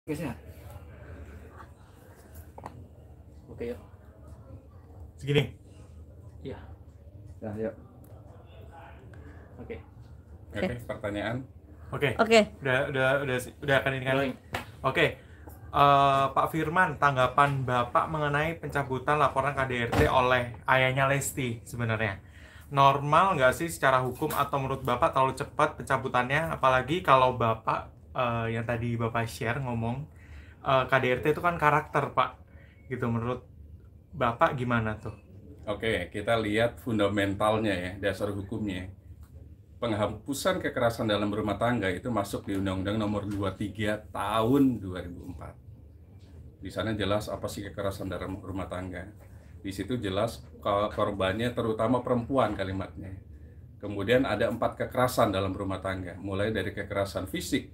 Guys ya. Oke yuk. Segini. Iya. Ya, yuk. Oke. Oke, pertanyaan. Oke. Oke. Udah akan ini kan. Rolling. Oke. Pak Firman, tanggapan Bapak mengenai pencabutan laporan KDRT oleh ayahnya Lesti sebenarnya. Normal nggak sih secara hukum atau menurut Bapak terlalu cepat pencabutannya? Apalagi kalau Bapak yang tadi Bapak share ngomong KDRT itu kan karakter, Pak. Gitu, menurut Bapak gimana tuh? Oke, kita lihat fundamentalnya ya, dasar hukumnya. Penghapusan kekerasan dalam rumah tangga itu masuk di Undang-Undang Nomor 23 Tahun 2004. Di sana jelas apa sih kekerasan dalam rumah tangga. Di situ jelas korbannya terutama perempuan kalimatnya. Kemudian ada 4 kekerasan dalam rumah tangga, mulai dari kekerasan fisik,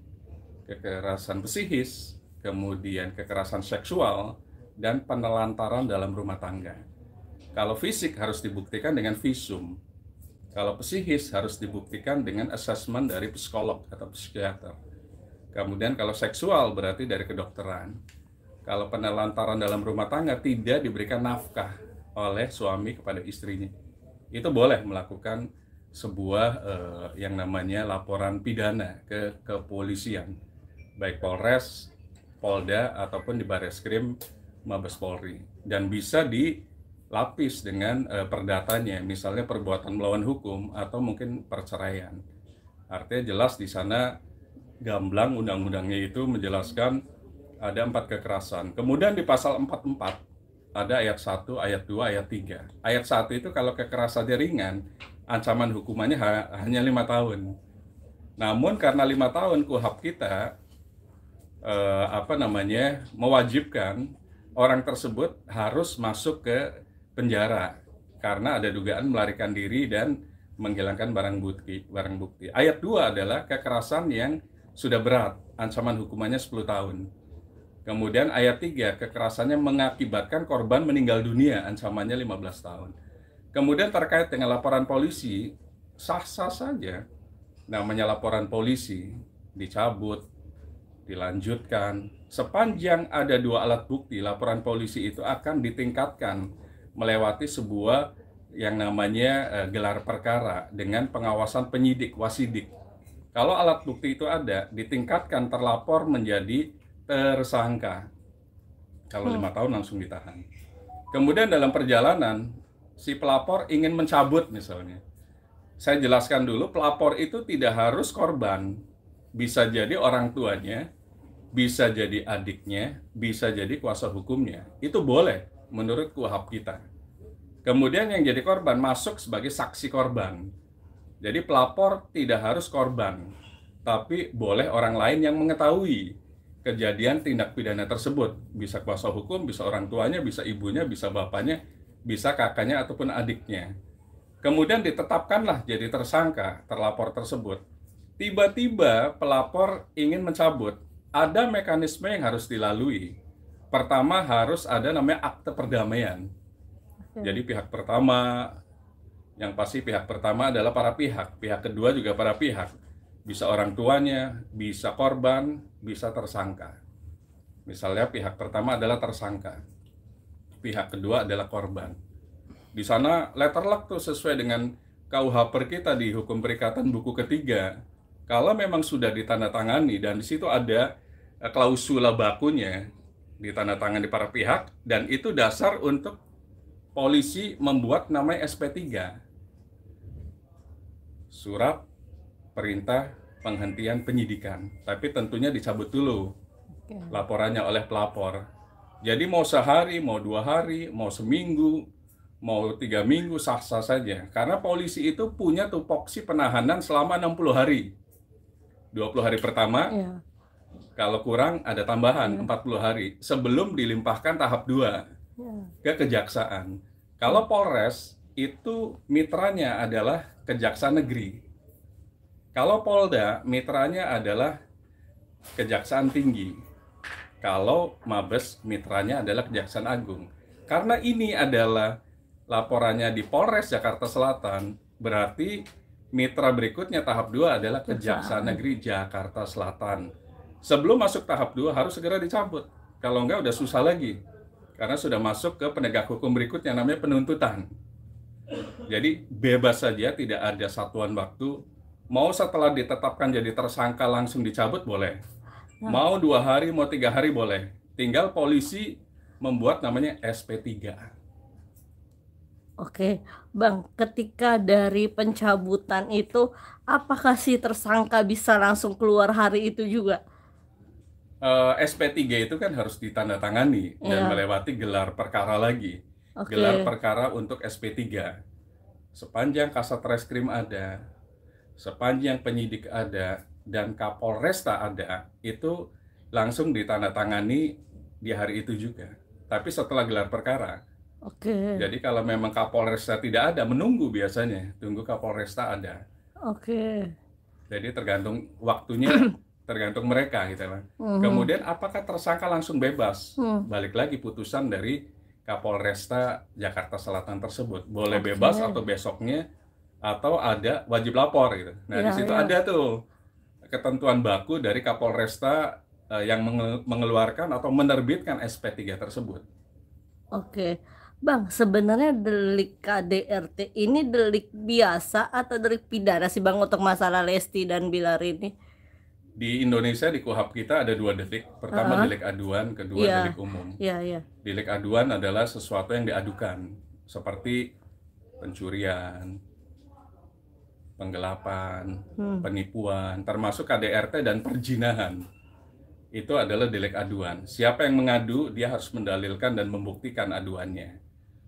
kekerasan psikis, kemudian kekerasan seksual, dan penelantaran dalam rumah tangga. Kalau fisik harus dibuktikan dengan visum. Kalau psikis harus dibuktikan dengan asesmen dari psikolog atau psikiater. Kemudian kalau seksual berarti dari kedokteran. Kalau penelantaran dalam rumah tangga tidak diberikan nafkah oleh suami kepada istrinya. Itu boleh melakukan sebuah yang namanya laporan pidana ke kepolisian. Baik Polres, Polda, ataupun di Bareskrim Mabes Polri. Dan bisa dilapis dengan perdatanya, misalnya perbuatan melawan hukum atau mungkin perceraian. Artinya jelas di sana gamblang undang-undangnya itu menjelaskan ada 4 kekerasan. Kemudian di pasal 44 ada ayat 1, ayat 2, ayat 3. Ayat 1 itu kalau kekerasannya ringan, ancaman hukumannya hanya 5 tahun. Namun karena 5 tahun KUHP kita mewajibkan orang tersebut harus masuk ke penjara karena ada dugaan melarikan diri dan menghilangkan barang bukti. Ayat 2 adalah kekerasan yang sudah berat, ancaman hukumannya 10 tahun. Kemudian ayat 3, kekerasannya mengakibatkan korban meninggal dunia, ancamannya 15 tahun. Kemudian terkait dengan laporan polisi, sah-sah saja. Namanya laporan polisi, dicabut, dilanjutkan. Sepanjang ada 2 alat bukti, laporan polisi itu akan ditingkatkan melewati sebuah yang namanya gelar perkara dengan pengawasan penyidik, wasidik. Kalau alat bukti itu ada, ditingkatkan terlapor menjadi tersangka. Kalau 5 tahun langsung ditahan. Kemudian dalam perjalanan, si pelapor ingin mencabut misalnya. Saya jelaskan dulu, pelapor itu tidak harus korban. Bisa jadi orang tuanya, bisa jadi adiknya, bisa jadi kuasa hukumnya. Itu boleh menurut KUHP kita. Kemudian yang jadi korban masuk sebagai saksi korban. Jadi pelapor tidak harus korban, tapi boleh orang lain yang mengetahui kejadian tindak pidana tersebut. Bisa kuasa hukum, bisa orang tuanya, bisa ibunya, bisa bapaknya, bisa kakaknya ataupun adiknya. Kemudian ditetapkanlah jadi tersangka terlapor tersebut. Tiba-tiba pelapor ingin mencabut. Ada mekanisme yang harus dilalui. Pertama harus ada namanya akte perdamaian. Jadi pihak pertama, yang pasti pihak pertama adalah para pihak. Pihak kedua juga para pihak. Bisa orang tuanya, bisa korban, bisa tersangka. Misalnya pihak pertama adalah tersangka. Pihak kedua adalah korban. Di sana letterlock tuh sesuai dengan KUHP kita di hukum perikatan buku ketiga. Kalau memang sudah ditandatangani dan di situ ada klausula bakunya ditandatangani para pihak dan itu dasar untuk polisi membuat namanya SP3. Surat perintah penghentian penyidikan, tapi tentunya dicabut dulu laporannya oleh pelapor. Jadi mau sehari, mau 2 hari, mau seminggu, mau 3 minggu sah-sah saja. Karena polisi itu punya tupoksi penahanan selama 60 hari. 20 hari pertama, kalau kurang ada tambahan 40 hari sebelum dilimpahkan tahap 2 ke kejaksaan. Kalau Polres itu mitranya adalah Kejaksaan Negeri. Kalau Polda, mitranya adalah Kejaksaan Tinggi. Kalau Mabes, mitranya adalah Kejaksaan Agung. Karena ini adalah laporannya di Polres Jakarta Selatan, berarti mitra berikutnya tahap 2 adalah Kejaksaan Negeri Jakarta Selatan. Sebelum masuk tahap 2 harus segera dicabut. Kalau enggak udah susah lagi. Karena sudah masuk ke penegak hukum berikutnya namanya penuntutan. Jadi bebas saja, tidak ada satuan waktu. Mau setelah ditetapkan jadi tersangka langsung dicabut boleh. Mau 2 hari, mau 3 hari boleh. Tinggal polisi membuat namanya SP3. Oke, Bang, ketika dari pencabutan itu, apakah si tersangka bisa langsung keluar hari itu juga? SP3 itu kan harus ditandatangani dan Iya. melewati gelar perkara lagi. Oke. Gelar perkara untuk SP3. Sepanjang Kasat Reskrim ada, sepanjang penyidik ada, dan Kapolresta ada, itu langsung ditandatangani di hari itu juga. Tapi setelah gelar perkara. Oke. Jadi kalau memang Kapolresta tidak ada, menunggu biasanya. Tunggu Kapolresta ada. Oke. Jadi tergantung waktunya, tergantung mereka gitu kan. Kemudian apakah tersangka langsung bebas? Balik lagi putusan dari Kapolresta Jakarta Selatan tersebut. Boleh bebas atau besoknya, atau ada wajib lapor gitu. Nah, di situ ada tuh ketentuan baku dari Kapolresta yang mengeluarkan atau menerbitkan SP3 tersebut. Oke. Bang, sebenarnya delik KDRT ini delik biasa atau delik pidana sih Bang untuk masalah Lesti dan Bilar ini? Di Indonesia di KUHP kita ada 2 delik. Pertama delik aduan, kedua delik umum. Iya. Delik aduan adalah sesuatu yang diadukan, seperti pencurian, penggelapan, penipuan, termasuk KDRT dan perzinahan. Itu adalah delik aduan. Siapa yang mengadu, dia harus mendalilkan dan membuktikan aduannya.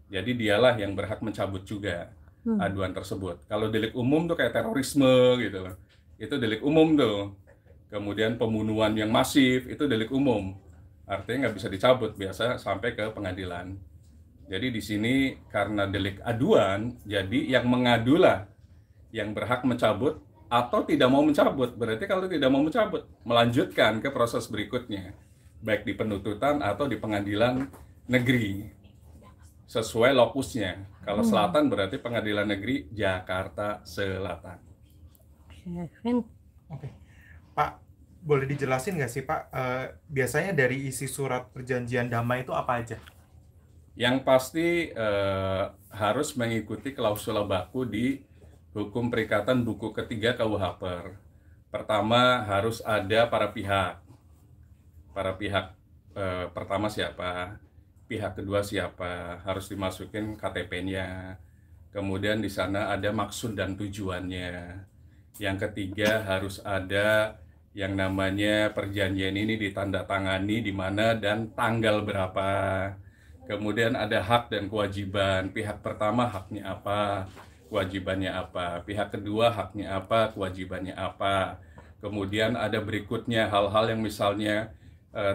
Jadi dialah yang berhak mencabut juga aduan tersebut. Kalau delik umum tuh kayak terorisme gitu loh. Itu delik umum tuh. Kemudian pembunuhan yang masif, itu delik umum. Artinya nggak bisa dicabut, biasa sampai ke pengadilan. Jadi di sini karena delik aduan, jadi yang mengadulah yang berhak mencabut atau tidak mau mencabut. Berarti kalau tidak mau mencabut, melanjutkan ke proses berikutnya, baik di penuntutan atau di pengadilan negeri, sesuai lokusnya. Kalau selatan berarti pengadilan negeri Jakarta Selatan. Kevin. Oke. Pak, boleh dijelasin nggak sih Pak, biasanya dari isi surat perjanjian damai itu apa aja? Yang pasti harus mengikuti klausula baku di Hukum Perikatan buku ketiga KUHP. Pertama harus ada para pihak. Para pihak pertama siapa, pihak kedua siapa, harus dimasukin KTP-nya. Kemudian di sana ada maksud dan tujuannya. Yang ketiga harus ada yang namanya perjanjian ini ditandatangani di mana dan tanggal berapa. Kemudian ada hak dan kewajiban. Pihak pertama haknya apa, kewajibannya apa. Pihak kedua haknya apa, kewajibannya apa. Kemudian ada berikutnya hal-hal yang misalnya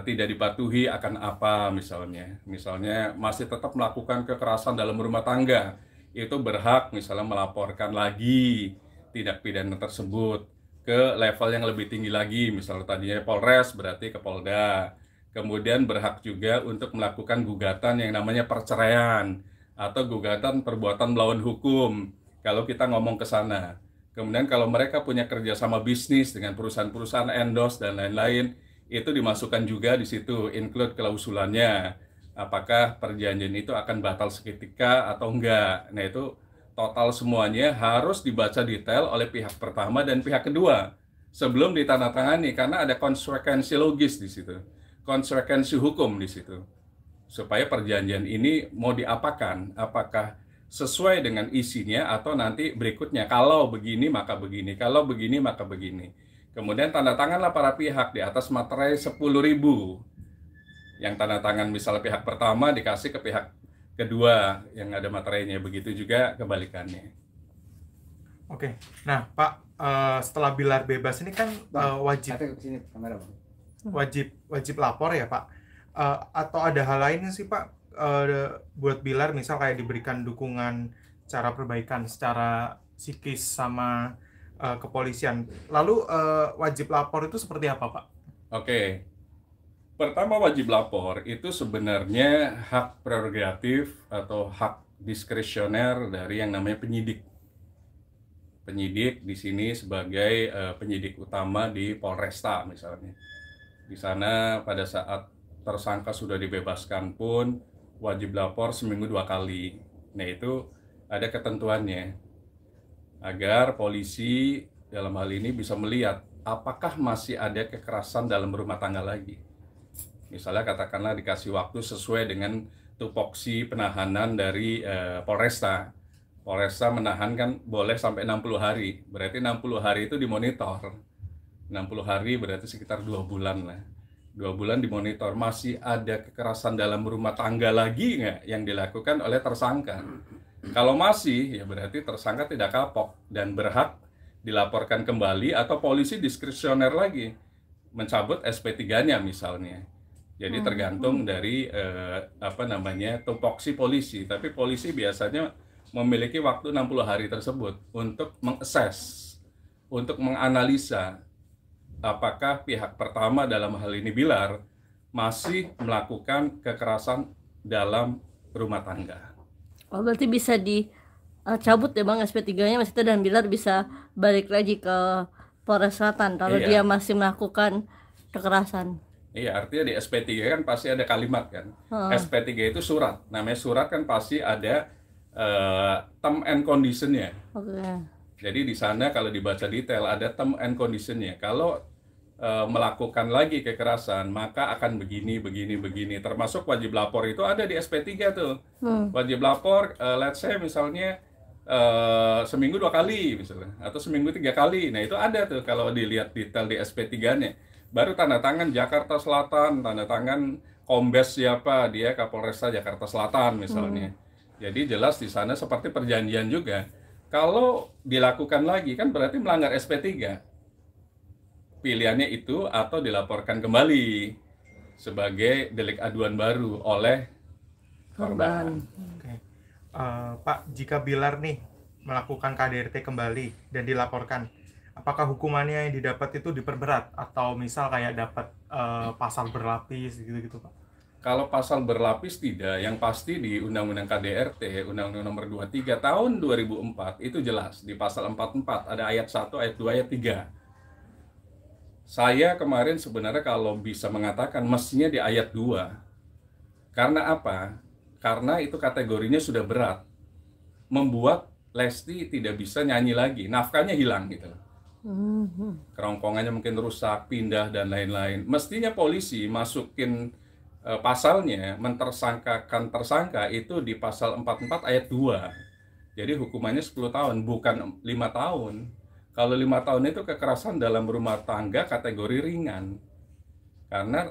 tidak dipatuhi akan apa misalnya. Misalnya masih tetap melakukan kekerasan dalam rumah tangga. Itu berhak misalnya melaporkan lagi tindak pidana tersebut ke level yang lebih tinggi lagi. Misalnya tadinya Polres berarti ke Polda. Kemudian berhak juga untuk melakukan gugatan yang namanya perceraian atau gugatan perbuatan melawan hukum kalau kita ngomong ke sana. Kemudian kalau mereka punya kerjasama bisnis dengan perusahaan-perusahaan endorse dan lain-lain, itu dimasukkan juga di situ, include klausulannya. Apakah perjanjian itu akan batal seketika atau enggak. Nah itu total semuanya harus dibaca detail oleh pihak pertama dan pihak kedua sebelum ditandatangani, karena ada konsekuensi logis di situ. Konsekuensi hukum di situ, supaya perjanjian ini mau diapakan, apakah sesuai dengan isinya atau nanti berikutnya kalau begini maka begini, kalau begini maka begini. Kemudian tanda tanganlah para pihak di atas materai 10.000. Yang tanda tangan misalnya pihak pertama dikasih ke pihak kedua yang ada materainya, begitu juga kebalikannya. Oke, nah Pak, setelah Bilar bebas ini kan wajib lapor ya Pak, atau ada hal lain sih Pak buat Bilar, misal kayak diberikan dukungan cara perbaikan secara psikis sama kepolisian. Lalu wajib lapor itu seperti apa Pak? Oke, pertama wajib lapor itu sebenarnya hak prerogatif atau hak diskresioner dari yang namanya penyidik. Penyidik di sini sebagai penyidik utama di Polresta misalnya. Di sana pada saat tersangka sudah dibebaskan pun wajib lapor seminggu 2 kali. Nah itu ada ketentuannya agar polisi dalam hal ini bisa melihat apakah masih ada kekerasan dalam rumah tangga lagi. Misalnya katakanlah dikasih waktu sesuai dengan tupoksi penahanan dari Polresta. Polresta menahan kan boleh sampai 60 hari. Berarti 60 hari itu dimonitor. 60 hari berarti sekitar 2 bulan lah. 2 bulan dimonitor, masih ada kekerasan dalam rumah tangga lagi nggak yang dilakukan oleh tersangka. Kalau masih, ya berarti tersangka tidak kapok dan berhak dilaporkan kembali atau polisi diskresioner lagi mencabut SP3-nya misalnya. Jadi tergantung dari tupoksi polisi. Tapi polisi biasanya memiliki waktu 60 hari tersebut untuk mengakses, untuk menganalisa apakah pihak pertama dalam hal ini Bilar masih melakukan kekerasan dalam rumah tangga. Oh, berarti bisa dicabut ya Bang SP3-nya Mas Ito, dan Bilar bisa balik lagi ke Polres Selatan kalau dia masih melakukan kekerasan. Iya, artinya di SP3 kan pasti ada kalimat kan. SP3 itu surat. Namanya surat kan pasti ada term and condition-nya. Oke. Jadi di sana kalau dibaca detail ada term and condition-nya. Kalau melakukan lagi kekerasan, maka akan begini. Termasuk wajib lapor itu ada di SP3 tuh. Wajib lapor, let's say misalnya seminggu 2 kali misalnya, atau seminggu 3 kali. Nah itu ada tuh kalau dilihat detail di SP3-nya. Baru tanda tangan Jakarta Selatan, tanda tangan Kombes siapa, dia Kapolresta Jakarta Selatan misalnya. Jadi jelas di sana seperti perjanjian juga. Kalau dilakukan lagi kan berarti melanggar SP3. Pilihannya itu atau dilaporkan kembali sebagai delik aduan baru oleh korban. Oke. Pak, jika Bilar nih melakukan KDRT kembali dan dilaporkan, apakah hukumannya yang didapat itu diperberat atau misal kayak dapat pasal berlapis gitu-gitu Pak? Kalau pasal berlapis tidak, yang pasti di Undang-Undang KDRT, Undang-Undang Nomor 23 Tahun 2004 itu jelas di pasal 44 ada ayat 1, ayat 2, ayat 3. Saya kemarin sebenarnya kalau bisa mengatakan mestinya di ayat 2. Karena apa? Karena itu kategorinya sudah berat. Membuat Lesti tidak bisa nyanyi lagi, nafkahnya hilang gitu. Kerongkongannya mungkin rusak, pindah dan lain-lain. Mestinya polisi masukin pasalnya mentersangkakan tersangka itu di pasal 44 ayat 2. Jadi hukumannya 10 tahun, bukan 5 tahun. Kalau 5 tahun itu kekerasan dalam rumah tangga kategori ringan. Karena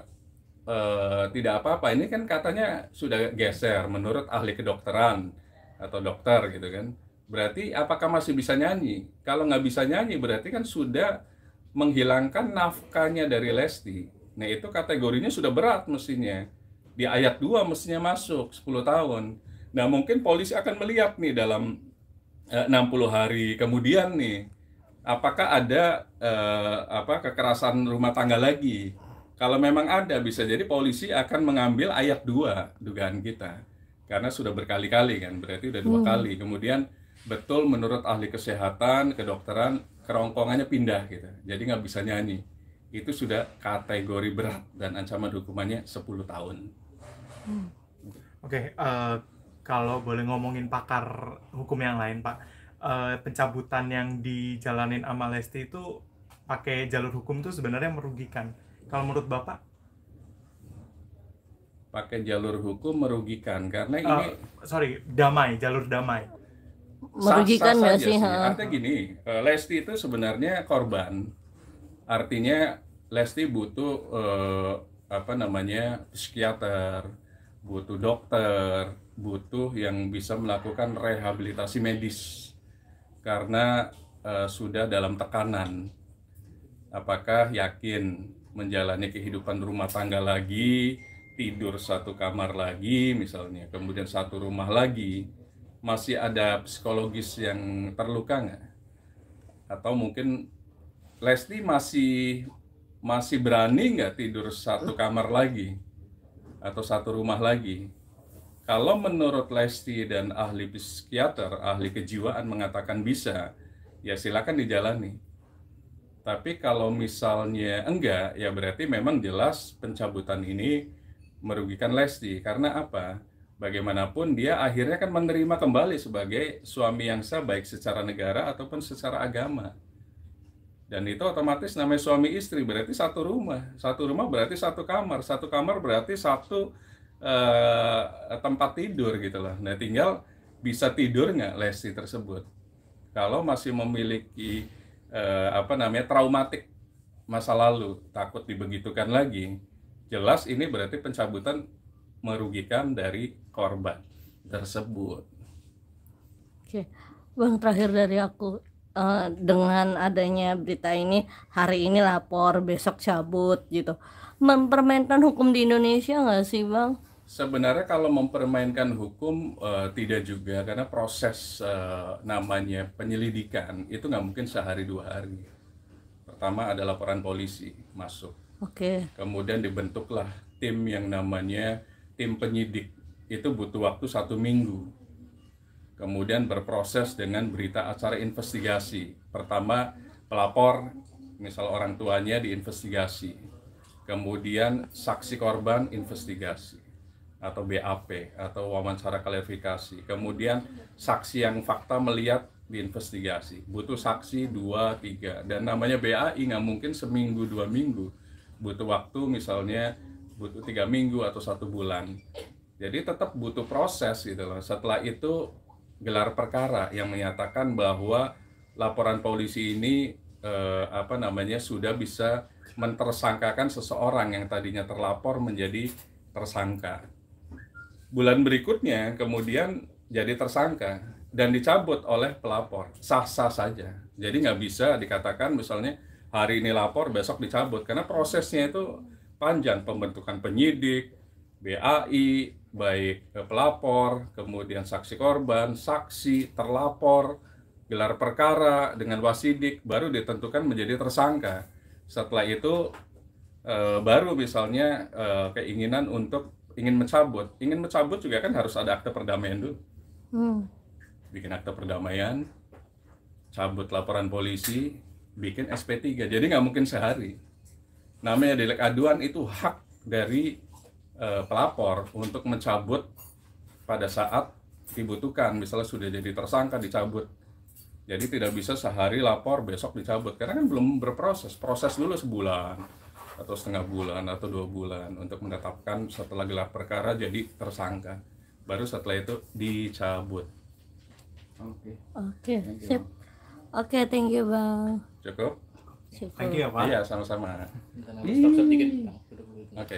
tidak apa-apa, ini kan katanya sudah geser menurut ahli kedokteran atau dokter gitu kan. Berarti apakah masih bisa nyanyi? Kalau nggak bisa nyanyi berarti kan sudah menghilangkan nafkahnya dari Lesti. Nah itu kategorinya sudah berat mestinya. Di ayat 2 mestinya masuk 10 tahun. Nah mungkin polisi akan melihat nih dalam 60 hari kemudian nih, apakah ada kekerasan rumah tangga lagi. Kalau memang ada, bisa jadi polisi akan mengambil ayat 2 dugaan kita. Karena sudah berkali-kali kan, berarti udah 2 kali. Kemudian betul menurut ahli kesehatan, kedokteran, kerongkongannya pindah gitu. Jadi nggak bisa nyanyi. Itu sudah kategori berat dan ancaman hukumannya 10 tahun. Oke, kalau boleh ngomongin pakar hukum yang lain Pak, pencabutan yang dijalanin sama Lesti itu pakai jalur hukum itu sebenarnya merugikan. Kalau menurut Bapak? Pakai jalur hukum merugikan karena ini jalur damai. Merugikan nggak sih? Artinya gini, Lesti itu sebenarnya korban. Artinya Lesti butuh psikiater, butuh dokter, butuh yang bisa melakukan rehabilitasi medis karena sudah dalam tekanan. Apakah yakin menjalani kehidupan rumah tangga lagi, tidur satu kamar lagi misalnya, kemudian satu rumah lagi, masih ada psikologis yang terluka nggak? Atau mungkin Lesti masih berani nggak tidur satu kamar lagi atau satu rumah lagi? Kalau menurut Lesti dan ahli psikiater, ahli kejiwaan mengatakan bisa, ya silakan dijalani. Tapi kalau misalnya enggak, ya berarti memang jelas pencabutan ini merugikan Lesti. Karena apa? Bagaimanapun dia akhirnya kan menerima kembali sebagai suami yang sah baik secara negara ataupun secara agama. Dan itu otomatis namanya suami istri, berarti satu rumah. Satu rumah berarti satu kamar. Satu kamar berarti satu tempat tidur gitu loh. Nah, tinggal bisa tidur nggak Lesti tersebut. Kalau masih memiliki traumatik masa lalu, takut dibegitukan lagi, jelas ini berarti pencabutan merugikan dari korban tersebut. Oke, Bang, terakhir dari aku, dengan adanya berita ini, hari ini lapor, besok cabut gitu, mempermainkan hukum di Indonesia nggak sih, Bang? Sebenarnya kalau mempermainkan hukum tidak juga, karena proses namanya penyelidikan itu nggak mungkin sehari dua hari. Pertama ada laporan polisi masuk, Oke. kemudian dibentuklah tim yang namanya tim penyidik, itu butuh waktu 1 minggu. Kemudian berproses dengan berita acara investigasi. Pertama pelapor, misal orang tuanya diinvestigasi, kemudian saksi korban investigasi atau BAP atau wawancara klarifikasi, kemudian saksi yang fakta melihat diinvestigasi, butuh saksi 2, 3, dan namanya BAI nggak mungkin seminggu 2 minggu, butuh waktu misalnya butuh 3 minggu atau 1 bulan. Jadi tetap butuh proses gitu loh. Setelah itu gelar perkara yang menyatakan bahwa laporan polisi ini sudah bisa mentersangkakan seseorang yang tadinya terlapor menjadi tersangka. Bulan berikutnya kemudian jadi tersangka dan dicabut oleh pelapor, sah-sah saja. Jadi nggak bisa dikatakan misalnya hari ini lapor besok dicabut, karena prosesnya itu panjang, pembentukan penyidik, BAI, baik pelapor, kemudian saksi korban, saksi, terlapor, gelar perkara dengan wasidik, baru ditentukan menjadi tersangka. Setelah itu baru misalnya keinginan untuk ingin mencabut juga kan harus ada akte perdamaian dulu. Bikin akte perdamaian, cabut laporan polisi, bikin SP3. Jadi nggak mungkin sehari. Namanya delik aduan itu hak dari pelapor untuk mencabut pada saat dibutuhkan. Misalnya sudah jadi tersangka dicabut. Jadi tidak bisa sehari lapor besok dicabut, karena kan belum berproses. Proses dulu sebulan atau setengah bulan atau 2 bulan untuk menetapkan setelah gelar perkara jadi tersangka, baru setelah itu dicabut. Oke, sip. Oke, thank you, Bang. Cukup? Syukur. Thank you ya Pak. Iya, sama-sama. Stop sedikit. Oke.